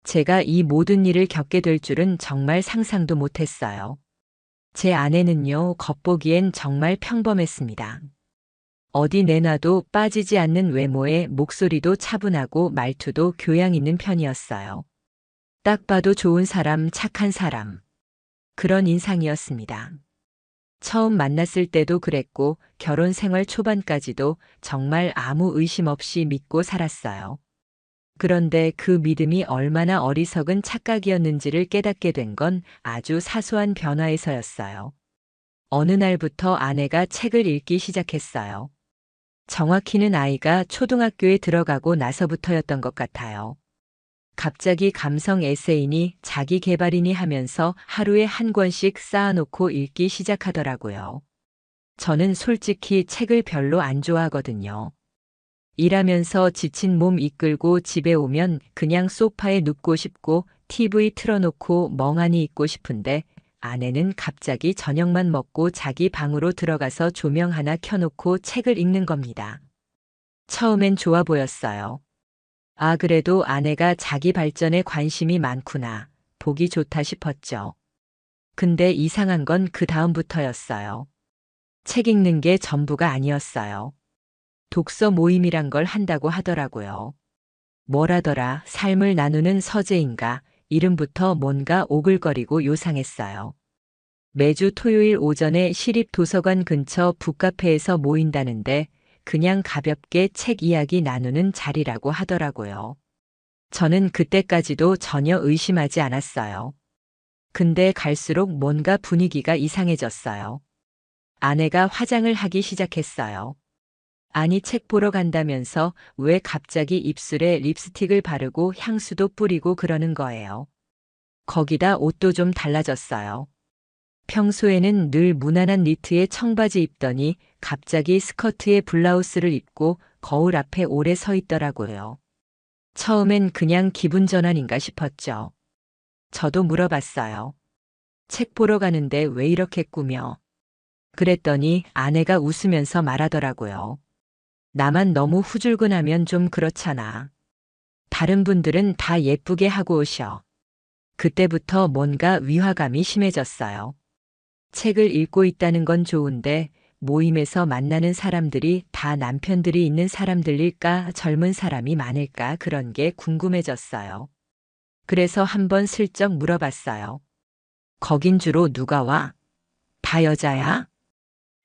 제가 이 모든 일을 겪게 될 줄은 정말 상상도 못했어요. 제 아내는요, 겉보기엔 정말 평범했습니다. 어디 내놔도 빠지지 않는 외모에 목소리도 차분하고 말투도 교양 있는 편이었어요. 딱 봐도 좋은 사람, 착한 사람. 그런 인상이었습니다. 처음 만났을 때도 그랬고 결혼 생활 초반까지도 정말 아무 의심 없이 믿고 살았어요. 그런데 그 믿음이 얼마나 어리석은 착각이었는지를 깨닫게 된 건 아주 사소한 변화에서였어요. 어느 날부터 아내가 책을 읽기 시작했어요. 정확히는 아이가 초등학교에 들어가고 나서부터였던 것 같아요. 갑자기 감성 에세이니 자기 개발이니 하면서 하루에 한 권씩 쌓아놓고 읽기 시작하더라고요. 저는 솔직히 책을 별로 안 좋아하거든요. 일하면서 지친 몸 이끌고 집에 오면 그냥 소파에 눕고 싶고 TV 틀어놓고 멍하니 있고 싶은데 아내는 갑자기 저녁만 먹고 자기 방으로 들어가서 조명 하나 켜놓고 책을 읽는 겁니다. 처음엔 좋아 보였어요. 아, 그래도 아내가 자기 발전에 관심이 많구나. 보기 좋다 싶었죠. 근데 이상한 건 그 다음부터였어요. 책 읽는 게 전부가 아니었어요. 독서 모임이란 걸 한다고 하더라고요. 뭐라더라, 삶을 나누는 서재인가, 이름부터 뭔가 오글거리고 요상했어요. 매주 토요일 오전에 시립도서관 근처 북카페에서 모인다는데 그냥 가볍게 책 이야기 나누는 자리라고 하더라고요. 저는 그때까지도 전혀 의심하지 않았어요. 근데 갈수록 뭔가 분위기가 이상해졌어요. 아내가 화장을 하기 시작했어요. 아니, 책 보러 간다면서 왜 갑자기 입술에 립스틱을 바르고 향수도 뿌리고 그러는 거예요. 거기다 옷도 좀 달라졌어요. 평소에는 늘 무난한 니트에 청바지 입더니 갑자기 스커트에 블라우스를 입고 거울 앞에 오래 서 있더라고요. 처음엔 그냥 기분 전환인가 싶었죠. 저도 물어봤어요. 책 보러 가는데 왜 이렇게 꾸며? 그랬더니 아내가 웃으면서 말하더라고요. 나만 너무 후줄근하면 좀 그렇잖아. 다른 분들은 다 예쁘게 하고 오셔. 그때부터 뭔가 위화감이 심해졌어요. 책을 읽고 있다는 건 좋은데 모임에서 만나는 사람들이 다 남편들이 있는 사람들일까, 젊은 사람이 많을까, 그런 게 궁금해졌어요. 그래서 한번 슬쩍 물어봤어요. 거긴 주로 누가 와? 다 여자야?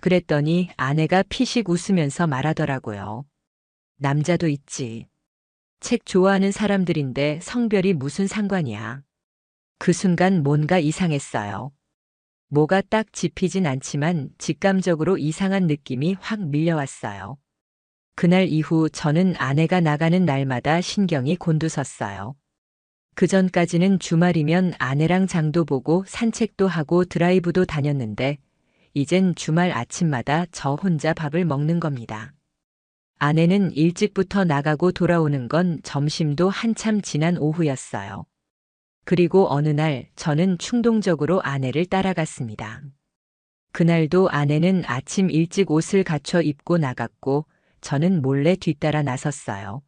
그랬더니 아내가 피식 웃으면서 말하더라고요. 남자도 있지. 책 좋아하는 사람들인데 성별이 무슨 상관이야. 그 순간 뭔가 이상했어요. 뭐가 딱 짚이진 않지만 직감적으로 이상한 느낌이 확 밀려왔어요. 그날 이후 저는 아내가 나가는 날마다 신경이 곤두섰어요. 그전까지는 주말이면 아내랑 장도 보고 산책도 하고 드라이브도 다녔는데 이젠 주말 아침마다 저 혼자 밥을 먹는 겁니다. 아내는 일찍부터 나가고 돌아오는 건 점심도 한참 지난 오후였어요. 그리고 어느 날 저는 충동적으로 아내를 따라갔습니다. 그날도 아내는 아침 일찍 옷을 갖춰 입고 나갔고 저는 몰래 뒤따라 나섰어요.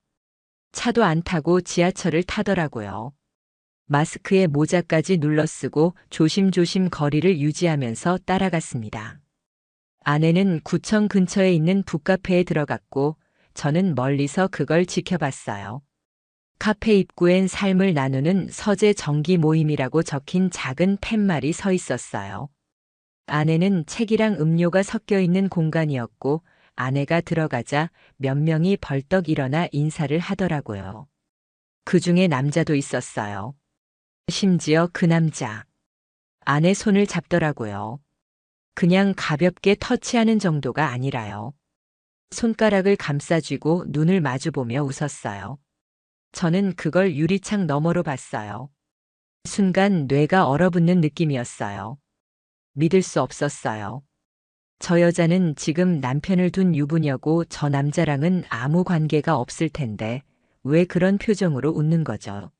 차도 안 타고 지하철을 타더라고요. 마스크에 모자까지 눌러쓰고 조심조심 거리를 유지하면서 따라갔습니다. 아내는 구청 근처에 있는 북카페에 들어갔고 저는 멀리서 그걸 지켜봤어요. 카페 입구엔 삶을 나누는 서재 정기 모임이라고 적힌 작은 팻말이 서 있었어요. 안에는 책이랑 음료가 섞여 있는 공간이었고 아내가 들어가자 몇 명이 벌떡 일어나 인사를 하더라고요. 그 중에 남자도 있었어요. 심지어 그 남자. 아내 손을 잡더라고요. 그냥 가볍게 터치하는 정도가 아니라요. 손가락을 감싸쥐고 눈을 마주보며 웃었어요. 저는 그걸 유리창 너머로 봤어요. 순간 뇌가 얼어붙는 느낌이었어요. 믿을 수 없었어요. 저 여자는 지금 남편을 둔 유부녀고 저 남자랑은 아무 관계가 없을 텐데 왜 그런 표정으로 웃는 거죠?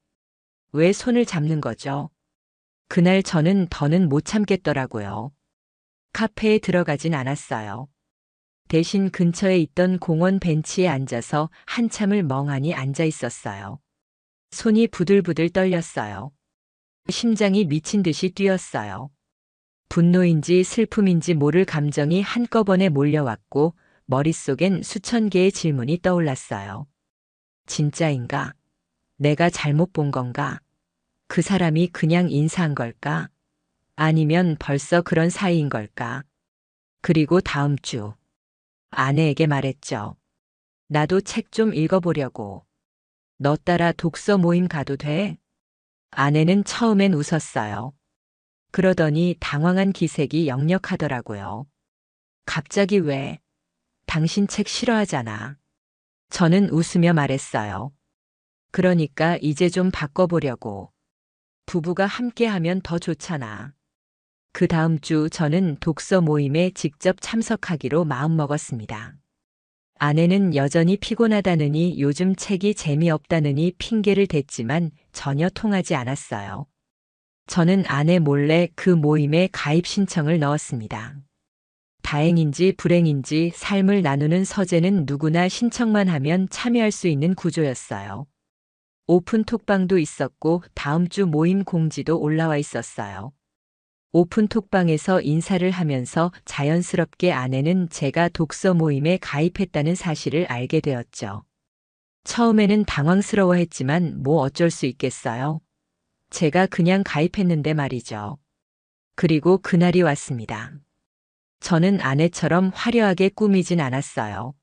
왜 손을 잡는 거죠? 그날 저는 더는 못 참겠더라고요. 카페에 들어가진 않았어요. 대신 근처에 있던 공원 벤치에 앉아서 한참을 멍하니 앉아 있었어요. 손이 부들부들 떨렸어요. 심장이 미친 듯이 뛰었어요. 분노인지 슬픔인지 모를 감정이 한꺼번에 몰려왔고 머릿속엔 수천 개의 질문이 떠올랐어요. 진짜인가? 내가 잘못 본 건가? 그 사람이 그냥 인사한 걸까? 아니면 벌써 그런 사이인 걸까? 그리고 다음 주 아내에게 말했죠. 나도 책 좀 읽어보려고. 너 따라 독서 모임 가도 돼? 아내는 처음엔 웃었어요. 그러더니 당황한 기색이 역력하더라고요. 갑자기 왜? 당신 책 싫어하잖아. 저는 웃으며 말했어요. 그러니까 이제 좀 바꿔보려고. 부부가 함께하면 더 좋잖아. 그 다음 주 저는 독서 모임에 직접 참석하기로 마음먹었습니다. 아내는 여전히 피곤하다느니 요즘 책이 재미없다느니 핑계를 댔지만 전혀 통하지 않았어요. 저는 아내 몰래 그 모임에 가입 신청을 넣었습니다. 다행인지 불행인지 삶을 나누는 서재는 누구나 신청만 하면 참여할 수 있는 구조였어요. 오픈 톡방도 있었고 다음 주 모임 공지도 올라와 있었어요. 오픈 톡방에서 인사를 하면서 자연스럽게 아내는 제가 독서 모임에 가입했다는 사실을 알게 되었죠. 처음에는 당황스러워했지만 뭐 어쩔 수 있겠어요. 제가 그냥 가입했는데 말이죠. 그리고 그날이 왔습니다. 저는 아내처럼 화려하게 꾸미진 않았어요.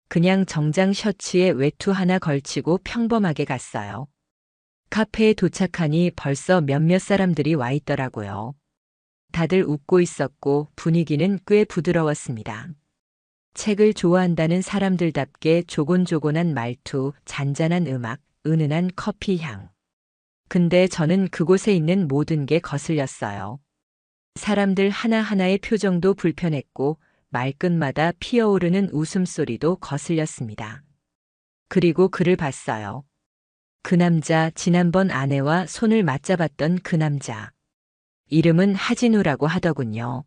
그냥 정장 셔츠에 외투 하나 걸치고 평범하게 갔어요. 카페에 도착하니 벌써 몇몇 사람들이 와 있더라고요. 다들 웃고 있었고 분위기는 꽤 부드러웠습니다. 책을 좋아한다는 사람들답게 조곤조곤한 말투, 잔잔한 음악, 은은한 커피 향. 근데 저는 그곳에 있는 모든 게 거슬렸어요. 사람들 하나하나의 표정도 불편했고 말끝마다 피어오르는 웃음소리도 거슬렸습니다. 그리고 그를 봤어요. 그 남자, 지난번 아내와 손을 맞잡았던 그 남자. 이름은 하진우라고 하더군요.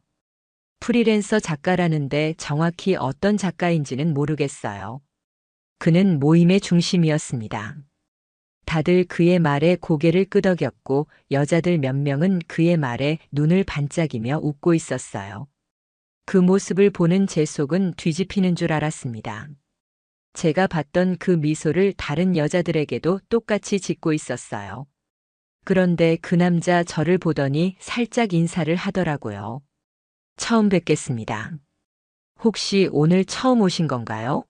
프리랜서 작가라는데 정확히 어떤 작가인지는 모르겠어요. 그는 모임의 중심이었습니다. 다들 그의 말에 고개를 끄덕였고 여자들 몇 명은 그의 말에 눈을 반짝이며 웃고 있었어요. 그 모습을 보는 제 속은 뒤집히는 줄 알았습니다. 제가 봤던 그 미소를 다른 여자들에게도 똑같이 짓고 있었어요. 그런데 그 남자 저를 보더니 살짝 인사를 하더라고요. 처음 뵙겠습니다. 혹시 오늘 처음 오신 건가요?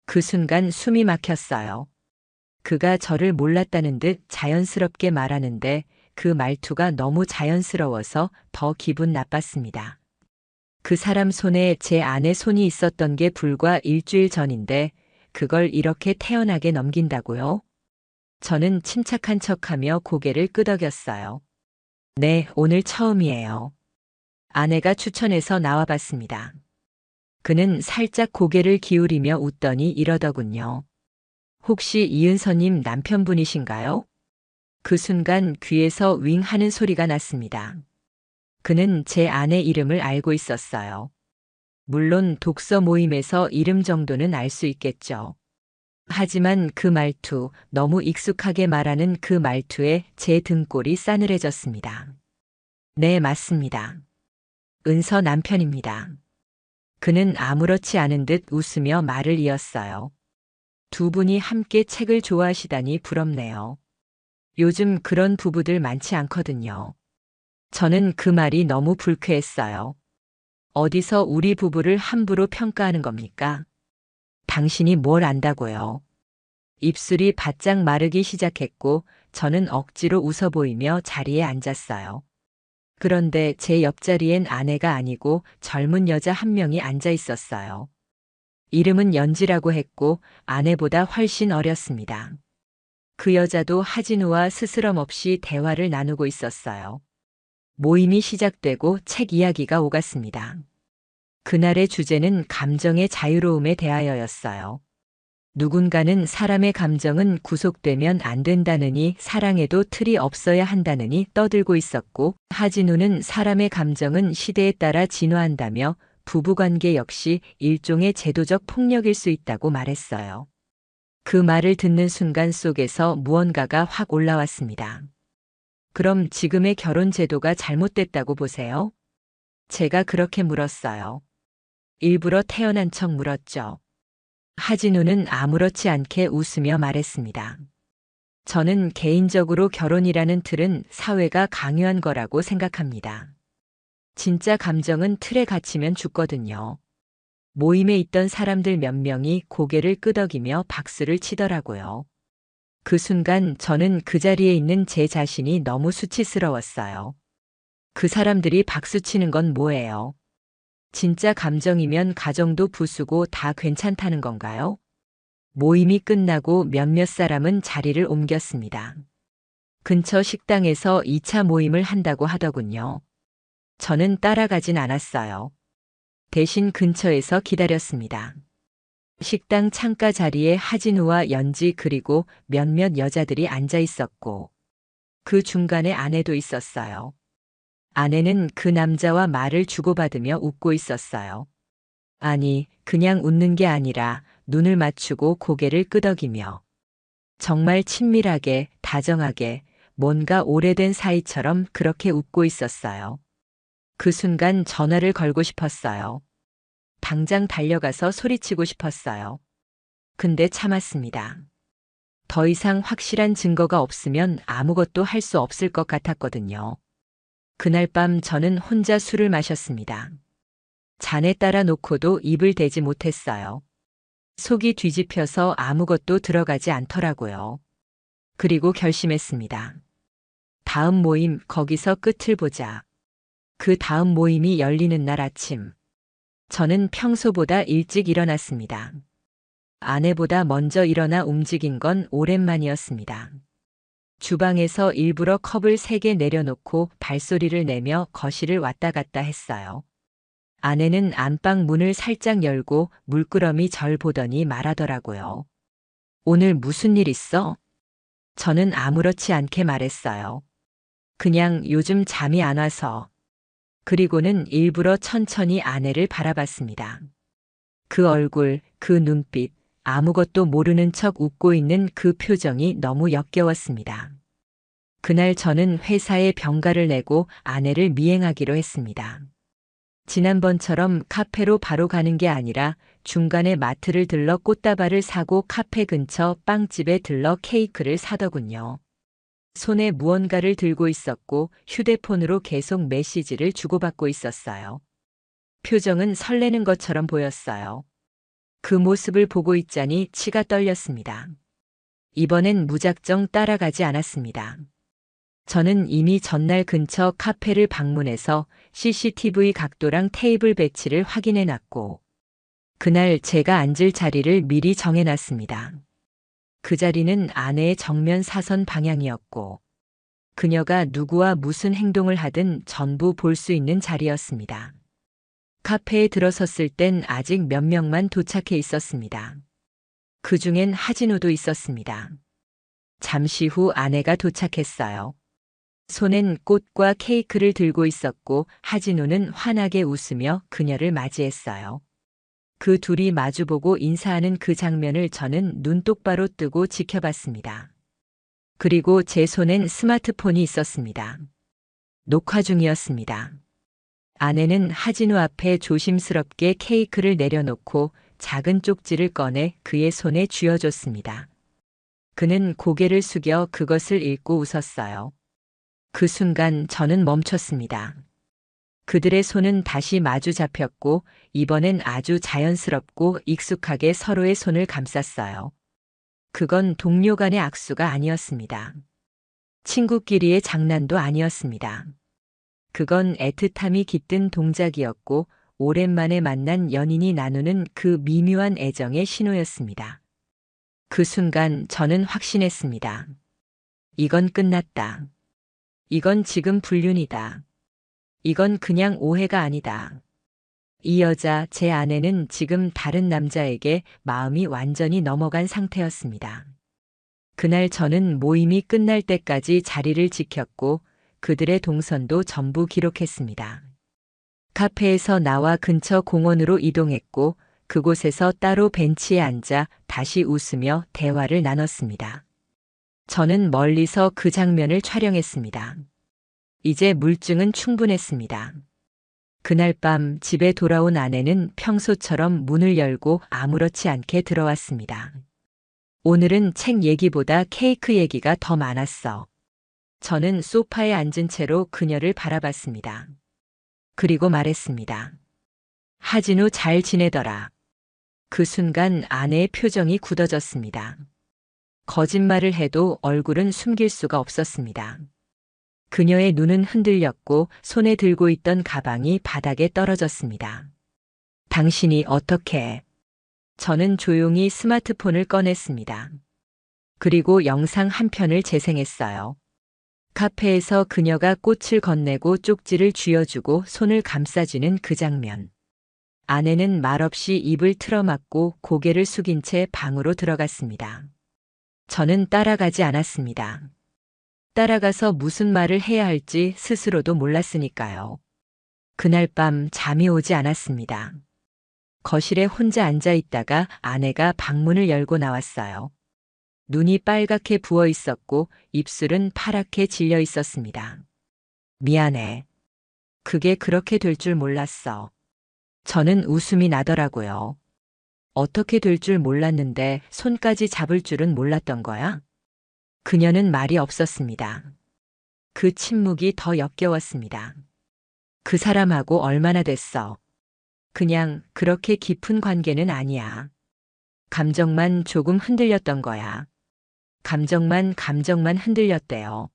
그 순간 숨이 막혔어요. 그가 저를 몰랐다는 듯 자연스럽게 말하는데 그 말투가 너무 자연스러워서 더 기분 나빴습니다. 그 사람 손에 제 아내 손이 있었던 게 불과 일주일 전인데 그걸 이렇게 태연하게 넘긴다고요? 저는 침착한 척하며 고개를 끄덕였어요. 네, 오늘 처음이에요. 아내가 추천해서 나와봤습니다. 그는 살짝 고개를 기울이며 웃더니 이러더군요. 혹시 이은서님 남편분이신가요? 그 순간 귀에서 윙 하는 소리가 났습니다. 그는 제 아내 이름을 알고 있었어요. 물론 독서 모임에서 이름 정도는 알 수 있겠죠. 하지만 그 말투, 너무 익숙하게 말하는 그 말투에 제 등골이 싸늘해졌습니다. 네, 맞습니다. 은서 남편입니다. 그는 아무렇지 않은 듯 웃으며 말을 이었어요. 두 분이 함께 책을 좋아하시다니 부럽네요. 요즘 그런 부부들 많지 않거든요. 저는 그 말이 너무 불쾌했어요. 어디서 우리 부부를 함부로 평가하는 겁니까? 당신이 뭘 안다고요? 입술이 바짝 마르기 시작했고 저는 억지로 웃어 보이며 자리에 앉았어요. 그런데 제 옆자리엔 아내가 아니고 젊은 여자 한 명이 앉아 있었어요. 이름은 연지라고 했고 아내보다 훨씬 어렸습니다. 그 여자도 하진우와 스스럼 없이 대화를 나누고 있었어요. 모임이 시작되고 책 이야기가 오갔습니다. 그날의 주제는 감정의 자유로움에 대하여였어요. 누군가는 사람의 감정은 구속되면 안 된다느니 사랑에도 틀이 없어야 한다느니 떠들고 있었고 하진우는 사람의 감정은 시대에 따라 진화한다며 부부관계 역시 일종의 제도적 폭력일 수 있다고 말했어요. 그 말을 듣는 순간 속에서 무언가가 확 올라왔습니다. 그럼 지금의 결혼 제도가 잘못됐다고 보세요? 제가 그렇게 물었어요. 일부러 태어난 척 물었죠. 하진우는 아무렇지 않게 웃으며 말했습니다. 저는 개인적으로 결혼이라는 틀은 사회가 강요한 거라고 생각합니다. 진짜 감정은 틀에 갇히면 죽거든요. 모임에 있던 사람들 몇 명이 고개를 끄덕이며 박수를 치더라고요. 그 순간 저는 그 자리에 있는 제 자신이 너무 수치스러웠어요. 그 사람들이 박수치는 건 뭐예요? 진짜 감정이면 가정도 부수고 다 괜찮다는 건가요? 모임이 끝나고 몇몇 사람은 자리를 옮겼습니다. 근처 식당에서 2차 모임을 한다고 하더군요. 저는 따라가진 않았어요. 대신 근처에서 기다렸습니다. 식당 창가 자리에 하진우와 연지 그리고 몇몇 여자들이 앉아 있었고 그 중간에 아내도 있었어요. 아내는 그 남자와 말을 주고받으며 웃고 있었어요. 아니, 그냥 웃는 게 아니라 눈을 맞추고 고개를 끄덕이며 정말 친밀하게, 다정하게, 뭔가 오래된 사이처럼 그렇게 웃고 있었어요. 그 순간 전화를 걸고 싶었어요. 당장 달려가서 소리치고 싶었어요. 근데 참았습니다. 더 이상 확실한 증거가 없으면 아무것도 할 수 없을 것 같았거든요. 그날 밤 저는 혼자 술을 마셨습니다. 잔에 따라 놓고도 입을 대지 못했어요. 속이 뒤집혀서 아무것도 들어가지 않더라고요. 그리고 결심했습니다. 다음 모임 거기서 끝을 보자. 그 다음 모임이 열리는 날 아침. 저는 평소보다 일찍 일어났습니다. 아내보다 먼저 일어나 움직인 건 오랜만이었습니다. 주방에서 일부러 컵을 3개 내려놓고 발소리를 내며 거실을 왔다 갔다 했어요. 아내는 안방 문을 살짝 열고 물끄러미 절 보더니 말하더라고요. 오늘 무슨 일 있어? 저는 아무렇지 않게 말했어요. 그냥 요즘 잠이 안 와서. 그리고는 일부러 천천히 아내를 바라봤습니다. 그 얼굴, 그 눈빛, 아무것도 모르는 척 웃고 있는 그 표정이 너무 역겨웠습니다. 그날 저는 회사에 병가를 내고 아내를 미행하기로 했습니다. 지난번처럼 카페로 바로 가는 게 아니라 중간에 마트를 들러 꽃다발을 사고 카페 근처 빵집에 들러 케이크를 사더군요. 손에 무언가를 들고 있었고 휴대폰으로 계속 메시지를 주고받고 있었어요. 표정은 설레는 것처럼 보였어요. 그 모습을 보고 있자니 치가 떨렸습니다. 이번엔 무작정 따라가지 않았습니다. 저는 이미 전날 근처 카페를 방문해서 CCTV 각도랑 테이블 배치를 확인해 놨고 그날 제가 앉을 자리를 미리 정해 놨습니다. 그 자리는 아내의 정면 사선 방향이었고 그녀가 누구와 무슨 행동을 하든 전부 볼 수 있는 자리였습니다. 카페에 들어섰을 땐 아직 몇 명만 도착해 있었습니다. 그 중엔 하진우도 있었습니다. 잠시 후 아내가 도착했어요. 손엔 꽃과 케이크를 들고 있었고 하진우는 환하게 웃으며 그녀를 맞이했어요. 그 둘이 마주보고 인사하는 그 장면을 저는 눈 똑바로 뜨고 지켜봤습니다. 그리고 제 손엔 스마트폰이 있었습니다. 녹화 중이었습니다. 아내는 하진우 앞에 조심스럽게 케이크를 내려놓고 작은 쪽지를 꺼내 그의 손에 쥐어줬습니다. 그는 고개를 숙여 그것을 읽고 웃었어요. 그 순간 저는 멈췄습니다. 그들의 손은 다시 마주 잡혔고 이번엔 아주 자연스럽고 익숙하게 서로의 손을 감쌌어요. 그건 동료 간의 악수가 아니었습니다. 친구끼리의 장난도 아니었습니다. 그건 애틋함이 깃든 동작이었고 오랜만에 만난 연인이 나누는 그 미묘한 애정의 신호였습니다. 그 순간 저는 확신했습니다. 이건 끝났다. 이건 지금 불륜이다. 이건 그냥 오해가 아니다. 이 여자, 제 아내는 지금 다른 남자에게 마음이 완전히 넘어간 상태였습니다. 그날 저는 모임이 끝날 때까지 자리를 지켰고 그들의 동선도 전부 기록했습니다. 카페에서 나와 근처 공원으로 이동했고 그곳에서 따로 벤치에 앉아 다시 웃으며 대화를 나눴습니다. 저는 멀리서 그 장면을 촬영했습니다. 이제 물증은 충분했습니다. 그날 밤 집에 돌아온 아내는 평소처럼 문을 열고 아무렇지 않게 들어왔습니다. 오늘은 책 얘기보다 케이크 얘기가 더 많았어. 저는 소파에 앉은 채로 그녀를 바라봤습니다. 그리고 말했습니다. 하진우 잘 지내더라. 그 순간 아내의 표정이 굳어졌습니다. 거짓말을 해도 얼굴은 숨길 수가 없었습니다. 그녀의 눈은 흔들렸고 손에 들고 있던 가방이 바닥에 떨어졌습니다. 당신이 어떻게? 저는 조용히 스마트폰을 꺼냈습니다. 그리고 영상 한 편을 재생했어요. 카페에서 그녀가 꽃을 건네고 쪽지를 쥐어주고 손을 감싸주는 그 장면. 아내는 말없이 입을 틀어막고 고개를 숙인 채 방으로 들어갔습니다. 저는 따라가지 않았습니다. 따라가서 무슨 말을 해야 할지 스스로도 몰랐으니까요. 그날 밤 잠이 오지 않았습니다. 거실에 혼자 앉아 있다가 아내가 방문을 열고 나왔어요. 눈이 빨갛게 부어 있었고 입술은 파랗게 질려 있었습니다. 미안해. 그게 그렇게 될 줄 몰랐어. 저는 웃음이 나더라고요. 어떻게 될 줄 몰랐는데 손까지 잡을 줄은 몰랐던 거야? 그녀는 말이 없었습니다. 그 침묵이 더 역겨웠습니다. 그 사람하고 얼마나 됐어? 그냥 그렇게 깊은 관계는 아니야. 감정만 조금 흔들렸던 거야. 감정만 흔들렸대요.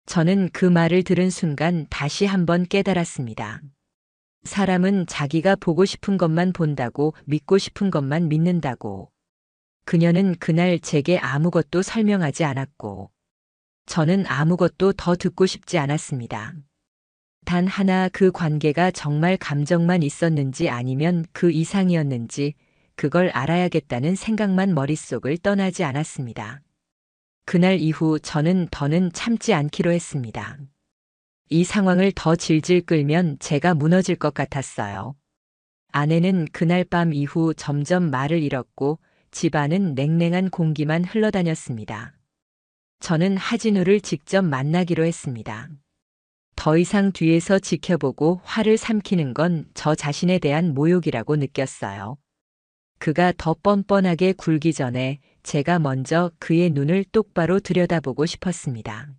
저는 그 말을 들은 순간 다시 한번 깨달았습니다. 사람은 자기가 보고 싶은 것만 본다고, 믿고 싶은 것만 믿는다고. 그녀는 그날 제게 아무것도 설명하지 않았고, 저는 아무것도 더 듣고 싶지 않았습니다. 단 하나 그 관계가 정말 감정만 있었는지 아니면 그 이상이었는지 그걸 알아야겠다는 생각만 머릿속을 떠나지 않았습니다. 그날 이후 저는 더는 참지 않기로 했습니다. 이 상황을 더 질질 끌면 제가 무너질 것 같았어요. 아내는 그날 밤 이후 점점 말을 잃었고 집안은 냉랭한 공기만 흘러다녔습니다. 저는 하진우를 직접 만나기로 했습니다. 더 이상 뒤에서 지켜보고 화를 삼키는 건 저 자신에 대한 모욕이라고 느꼈어요. 그가 더 뻔뻔하게 굴기 전에 제가 먼저 그의 눈을 똑바로 들여다보고 싶었습니다.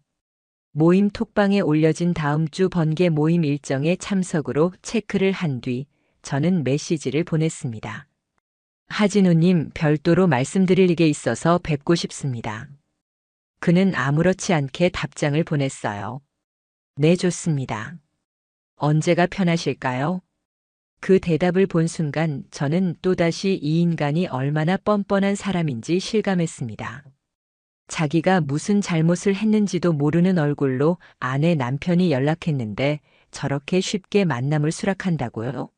모임 톡방에 올려진 다음 주 번개 모임 일정에 참석으로 체크를 한 뒤 저는 메시지를 보냈습니다. 하진우님, 별도로 말씀드릴 게 있어서 뵙고 싶습니다. 그는 아무렇지 않게 답장을 보냈어요. 네, 좋습니다. 언제가 편하실까요? 그 대답을 본 순간 저는 또다시 이 인간이 얼마나 뻔뻔한 사람인지 실감했습니다. 자기가 무슨 잘못을 했는지도 모르는 얼굴로 아내 남편이 연락했는데 저렇게 쉽게 만남을 수락한다고요?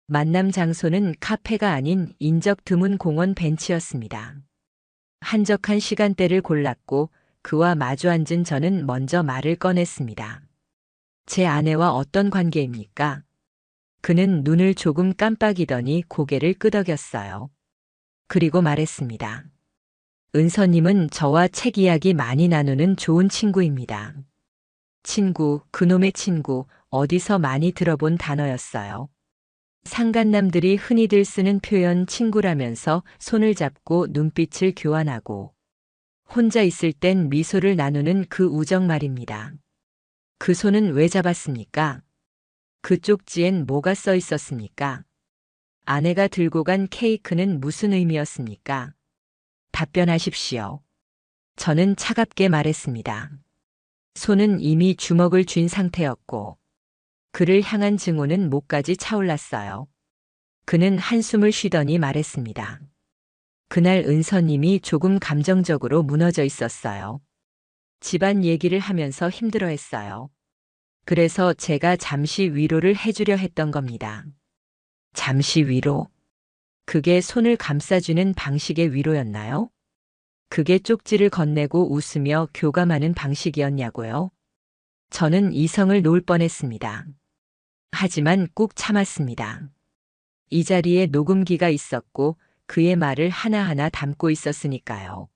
만남 장소는 카페가 아닌 인적 드문 공원 벤치였습니다. 한적한 시간대를 골랐고 그와 마주 앉은 저는 먼저 말을 꺼냈습니다. 제 아내와 어떤 관계입니까? 그는 눈을 조금 깜빡이더니 고개를 끄덕였어요. 그리고 말했습니다. 은서님은 저와 책 이야기 많이 나누는 좋은 친구입니다. 친구, 그놈의 친구, 어디서 많이 들어본 단어였어요. 상간남들이 흔히들 쓰는 표현 친구라면서 손을 잡고 눈빛을 교환하고 혼자 있을 땐 미소를 나누는 그 우정 말입니다. 그 손은 왜 잡았습니까? 그 쪽지엔 뭐가 써 있었습니까? 아내가 들고 간 케이크는 무슨 의미였습니까? 답변하십시오. 저는 차갑게 말했습니다. 손은 이미 주먹을 쥔 상태였고 그를 향한 증오는 목까지 차올랐어요. 그는 한숨을 쉬더니 말했습니다. 그날 은서님이 조금 감정적으로 무너져 있었어요. 집안 얘기를 하면서 힘들어했어요. 그래서 제가 잠시 위로를 해주려 했던 겁니다. 잠시 위로? 그게 손을 감싸주는 방식의 위로였나요? 그게 쪽지를 건네고 웃으며 교감하는 방식이었냐고요? 저는 이성을 놓을 뻔했습니다. 하지만 꾹 참았습니다. 이 자리에 녹음기가 있었고 그의 말을 하나하나 담고 있었으니까요.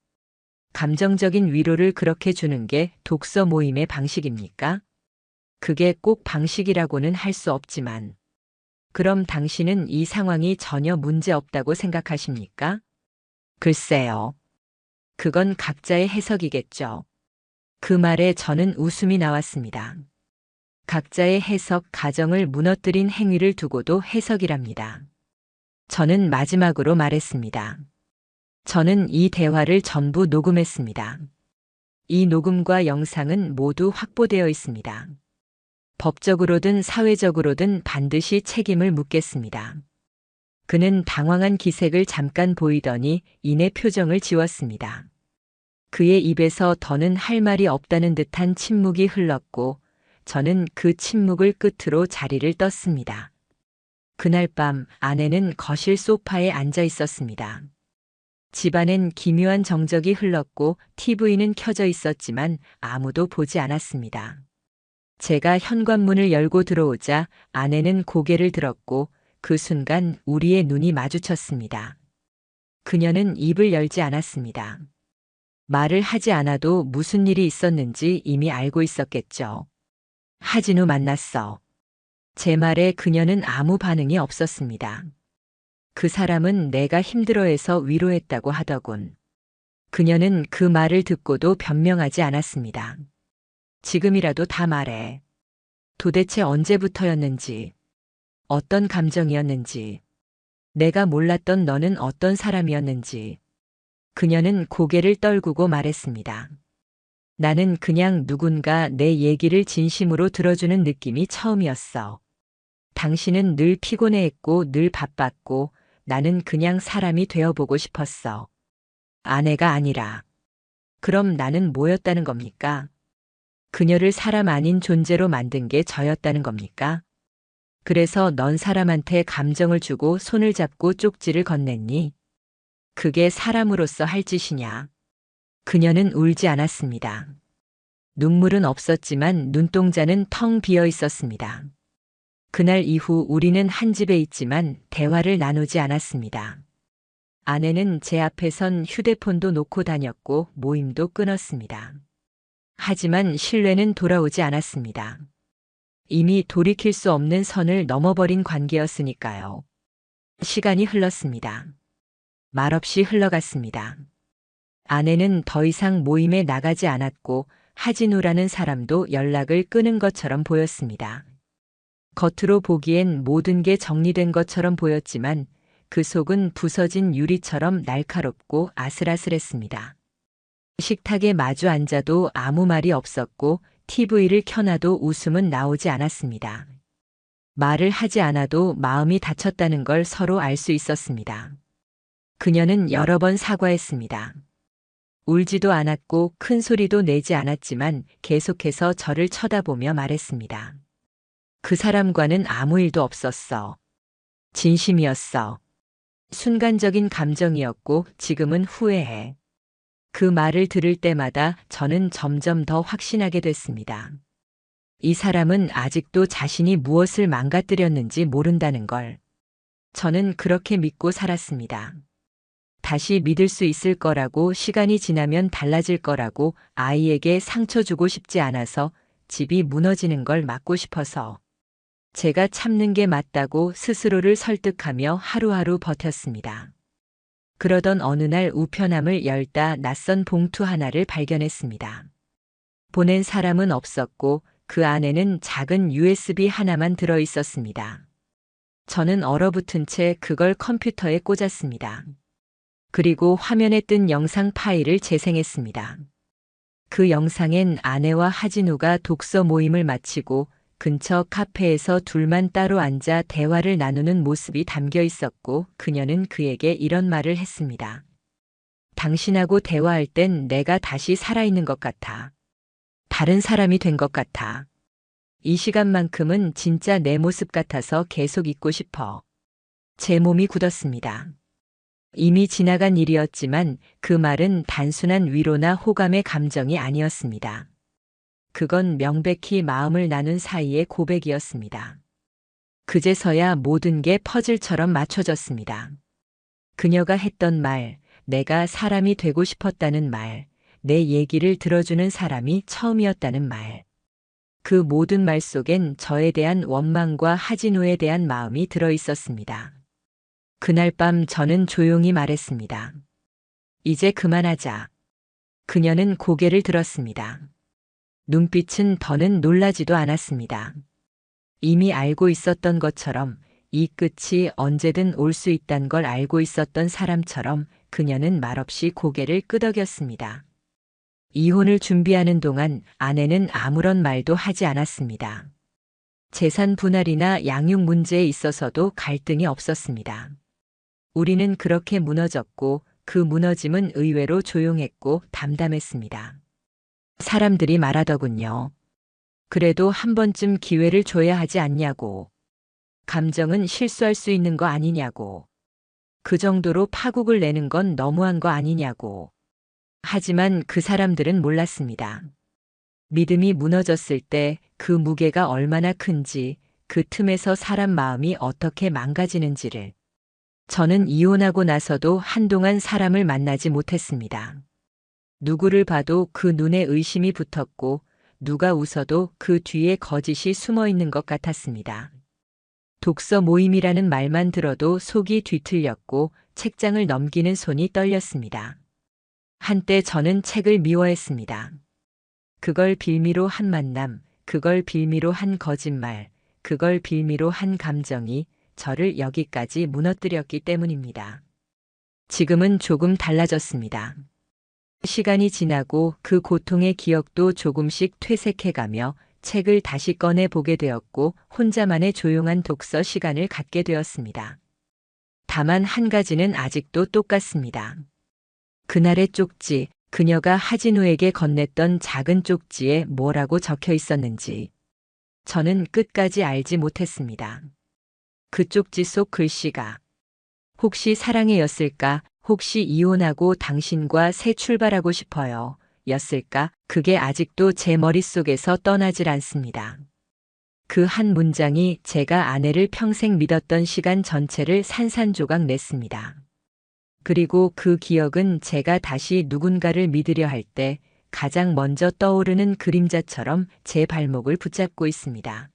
감정적인 위로를 그렇게 주는 게 독서 모임의 방식입니까? 그게 꼭 방식이라고는 할 수 없지만, 그럼 당신은 이 상황이 전혀 문제 없다고 생각하십니까? 글쎄요. 그건 각자의 해석이겠죠. 그 말에 저는 웃음이 나왔습니다. 각자의 해석, 가정을 무너뜨린 행위를 두고도 해석이랍니다. 저는 마지막으로 말했습니다. 저는 이 대화를 전부 녹음했습니다. 이 녹음과 영상은 모두 확보되어 있습니다. 법적으로든 사회적으로든 반드시 책임을 묻겠습니다. 그는 당황한 기색을 잠깐 보이더니 이내 표정을 지웠습니다. 그의 입에서 더는 할 말이 없다는 듯한 침묵이 흘렀고 저는 그 침묵을 끝으로 자리를 떴습니다. 그날 밤 아내는 거실 소파에 앉아 있었습니다. 집안엔 기묘한 정적이 흘렀고 TV는 켜져 있었지만 아무도 보지 않았습니다. 제가 현관문을 열고 들어오자 아내는 고개를 들었고 그 순간 우리의 눈이 마주쳤습니다. 그녀는 입을 열지 않았습니다. 말을 하지 않아도 무슨 일이 있었는지 이미 알고 있었겠죠. 하진우 만났어. 제 말에 그녀는 아무 반응이 없었습니다. 그 사람은 내가 힘들어해서 위로했다고 하더군. 그녀는 그 말을 듣고도 변명하지 않았습니다. 지금이라도 다 말해. 도대체 언제부터였는지, 어떤 감정이었는지, 내가 몰랐던 너는 어떤 사람이었는지. 그녀는 고개를 떨구고 말했습니다. 나는 그냥 누군가 내 얘기를 진심으로 들어주는 느낌이 처음이었어. 당신은 늘 피곤해했고 늘 바빴고 나는 그냥 사람이 되어보고 싶었어. 아내가 아니라. 그럼 나는 뭐였다는 겁니까? 그녀를 사람 아닌 존재로 만든 게 저였다는 겁니까? 그래서 넌 사람한테 감정을 주고 손을 잡고 쪽지를 건넸니? 그게 사람으로서 할 짓이냐? 그녀는 울지 않았습니다. 눈물은 없었지만 눈동자는 텅 비어 있었습니다. 그날 이후 우리는 한 집에 있지만 대화를 나누지 않았습니다. 아내는 제 앞에선 휴대폰도 놓고 다녔고 모임도 끊었습니다. 하지만 신뢰는 돌아오지 않았습니다. 이미 돌이킬 수 없는 선을 넘어버린 관계였으니까요. 시간이 흘렀습니다. 말없이 흘러갔습니다. 아내는 더 이상 모임에 나가지 않았고 하진우라는 사람도 연락을 끊은 것처럼 보였습니다. 겉으로 보기엔 모든 게 정리된 것처럼 보였지만 그 속은 부서진 유리처럼 날카롭고 아슬아슬했습니다. 식탁에 마주 앉아도 아무 말이 없었고 TV를 켜놔도 웃음은 나오지 않았습니다. 말을 하지 않아도 마음이 다쳤다는 걸 서로 알 수 있었습니다. 그녀는 여러 번 사과했습니다. 울지도 않았고 큰 소리도 내지 않았지만 계속해서 저를 쳐다보며 말했습니다. 그 사람과는 아무 일도 없었어. 진심이었어. 순간적인 감정이었고 지금은 후회해. 그 말을 들을 때마다 저는 점점 더 확신하게 됐습니다. 이 사람은 아직도 자신이 무엇을 망가뜨렸는지 모른다는 걸. 저는 그렇게 믿고 살았습니다. 다시 믿을 수 있을 거라고, 시간이 지나면 달라질 거라고, 아이에게 상처 주고 싶지 않아서, 집이 무너지는 걸 막고 싶어서. 제가 참는 게 맞다고 스스로를 설득하며 하루하루 버텼습니다. 그러던 어느 날 우편함을 열다 낯선 봉투 하나를 발견했습니다. 보낸 사람은 없었고 그 안에는 작은 USB 하나만 들어 있었습니다. 저는 얼어붙은 채 그걸 컴퓨터에 꽂았습니다. 그리고 화면에 뜬 영상 파일을 재생했습니다. 그 영상엔 아내와 하진우가 독서 모임을 마치고 근처 카페에서 둘만 따로 앉아 대화를 나누는 모습이 담겨 있었고 그녀는 그에게 이런 말을 했습니다. 당신하고 대화할 땐 내가 다시 살아있는 것 같아. 다른 사람이 된 것 같아. 이 시간만큼은 진짜 내 모습 같아서 계속 있고 싶어. 제 몸이 굳었습니다. 이미 지나간 일이었지만 그 말은 단순한 위로나 호감의 감정이 아니었습니다. 그건 명백히 마음을 나눈 사이의 고백이었습니다. 그제서야 모든 게 퍼즐처럼 맞춰졌습니다. 그녀가 했던 말, 내가 사람이 되고 싶었다는 말, 내 얘기를 들어주는 사람이 처음이었다는 말. 그 모든 말 속엔 저에 대한 원망과 하진우에 대한 마음이 들어 있었습니다. 그날 밤 저는 조용히 말했습니다. 이제 그만하자. 그녀는 고개를 들었습니다. 눈빛은 더는 놀라지도 않았습니다. 이미 알고 있었던 것처럼 이 끝이 언제든 올 수 있단 걸 알고 있었던 사람처럼 그녀는 말없이 고개를 끄덕였습니다. 이혼을 준비하는 동안 아내는 아무런 말도 하지 않았습니다. 재산 분할이나 양육 문제에 있어서도 갈등이 없었습니다. 우리는 그렇게 무너졌고 그 무너짐은 의외로 조용했고 담담했습니다. 사람들이 말하더군요. 그래도 한 번쯤 기회를 줘야 하지 않냐고. 감정은 실수할 수 있는 거 아니냐고. 그 정도로 파국을 내는 건 너무한 거 아니냐고. 하지만 그 사람들은 몰랐습니다. 믿음이 무너졌을 때 그 무게가 얼마나 큰지, 그 틈에서 사람 마음이 어떻게 망가지는지를. 저는 이혼하고 나서도 한동안 사람을 만나지 못했습니다. 누구를 봐도 그 눈에 의심이 붙었고, 누가 웃어도 그 뒤에 거짓이 숨어 있는 것 같았습니다. 독서 모임이라는 말만 들어도 속이 뒤틀렸고 책장을 넘기는 손이 떨렸습니다. 한때 저는 책을 미워했습니다. 그걸 빌미로 한 만남, 그걸 빌미로 한 거짓말, 그걸 빌미로 한 감정이 저를 여기까지 무너뜨렸기 때문입니다. 지금은 조금 달라졌습니다. 시간이 지나고 그 고통의 기억도 조금씩 퇴색해가며 책을 다시 꺼내 보게 되었고 혼자만의 조용한 독서 시간을 갖게 되었습니다. 다만 한 가지는 아직도 똑같습니다. 그날의 쪽지, 그녀가 하진우에게 건넸던 작은 쪽지에 뭐라고 적혀 있었는지 저는 끝까지 알지 못했습니다. 그 쪽지 속 글씨가 혹시 사랑해였을까? 혹시 이혼하고 당신과 새 출발하고 싶어요. 였을까? 그게 아직도 제 머릿속에서 떠나질 않습니다. 그 한 문장이 제가 아내를 평생 믿었던 시간 전체를 산산조각 냈습니다. 그리고 그 기억은 제가 다시 누군가를 믿으려 할 때 가장 먼저 떠오르는 그림자처럼 제 발목을 붙잡고 있습니다.